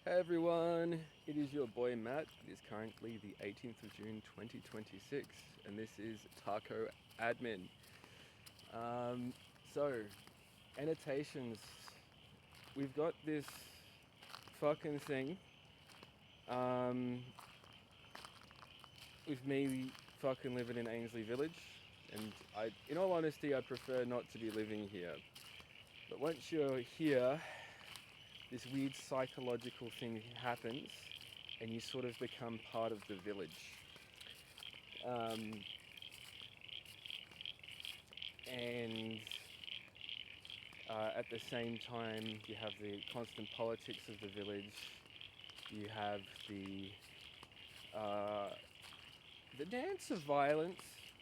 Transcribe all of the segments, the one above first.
Hey everyone, it is your boy Matt. It is currently the 18th of June 2026, and this is Taco Admin. Um, so, annotations. We've got this fucking thing um, with me fucking living in Ainslie Village, and in all honesty, I prefer not to be living here. But once you're here, this weird psychological thing happens, and you sort of become part of the village. Um, and at the same time, you have the constant politics of the village. You have uh, the dance of violence.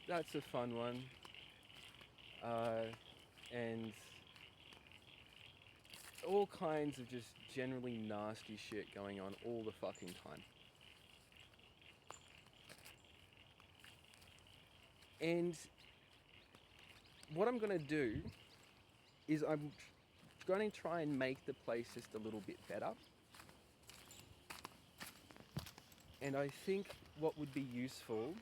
That's a fun one, uh, and all kinds of just generally nasty shit going on all the fucking time. And what I'm gonna do is I'm going to try and make the place just a little bit better. And I think what would be useful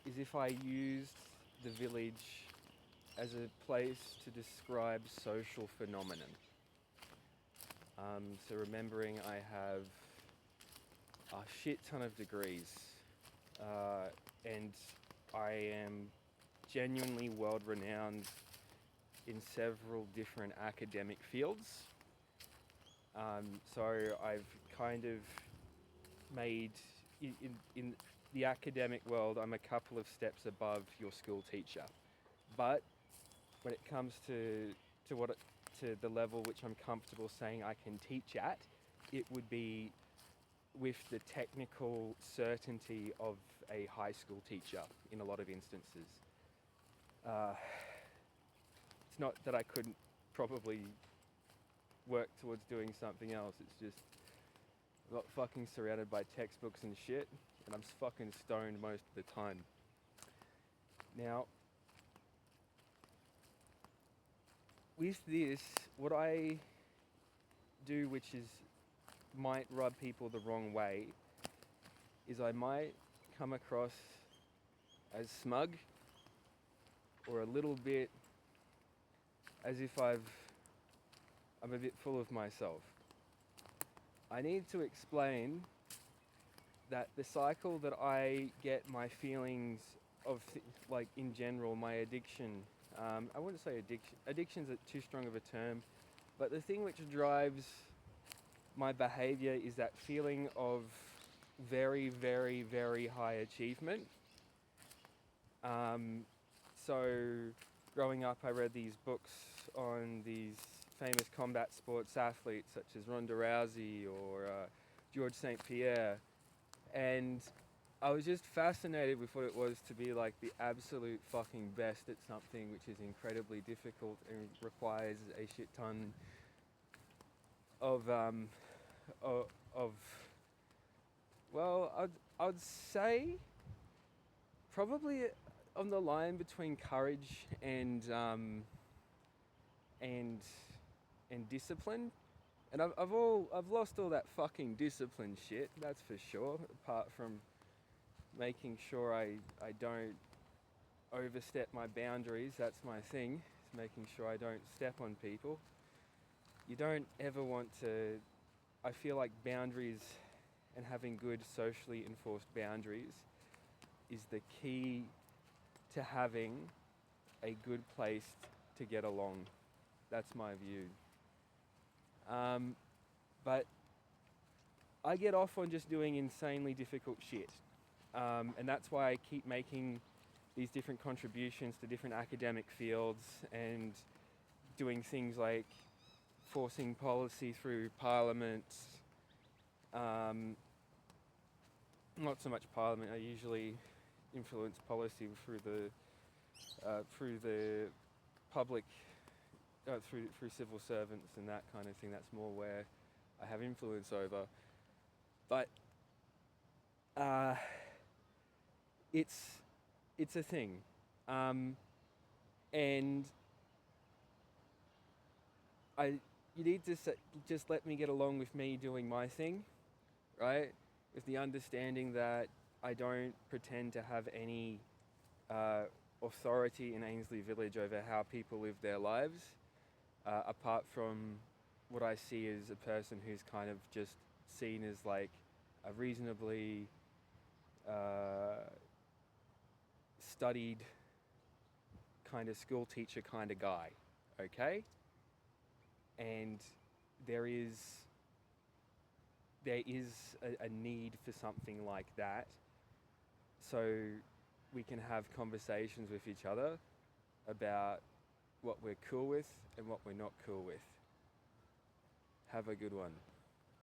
is if I used the village as a place to describe social phenomenon. So remembering I have a shit ton of degrees, and I am genuinely world renowned in several different academic fields. So I've kind of made in the academic world, I'm a couple of steps above your school teacher. But when it comes to what it, to the level which I'm comfortable saying I can teach at, it would be with the technical certainty of a high school teacher in a lot of instances. Uh, it's not that I couldn't probably work towards doing something else. It's just I'm not fucking surrounded by textbooks and shit, and I'm fucking stoned most of the time. Now, with this, what I do, which is might rub people the wrong way, is I might come across as smug or a little bit as if I'm a bit full of myself. I need to explain that the cycle that I get my feelings of, like in general, my addiction. I wouldn't say addiction. Addiction's too strong of a term, but the thing which drives my behavior is that feeling of very, very, very high achievement. Um, so, growing up, I read these books on these famous combat sports athletes such as Ronda Rousey or George St. Pierre, and I was just fascinated with what it was to be like the absolute fucking best at something which is incredibly difficult and requires a shit ton of of well, I'd say probably on the line between courage and and discipline. And I've lost all that fucking discipline shit. That's for sure. Apart from making sure I don't overstep my boundaries. That's my thing. It's making sure I don't step on people. You don't ever want to. I feel like boundaries and having good socially enforced boundaries is the key to having a good place to get along. That's my view. But I get off on just doing insanely difficult shit. And that's why I keep making these different contributions to different academic fields and doing things like forcing policy through parliament. Um, Not so much parliament. I usually influence policy through the public, through civil servants and that kind of thing. That's more where I have influence over. But uh, it's it's a thing, and I you need to just let me get along with me doing my thing, right? With the understanding that I don't pretend to have any authority in Ainslie Village over how people live their lives, apart from what I see as a person who's kind of just seen as like a reasonably studied kind of school teacher kind of guy, okay? And there is a need for something like that, so we can have conversations with each other about what we're cool with and what we're not cool with. Have a good one.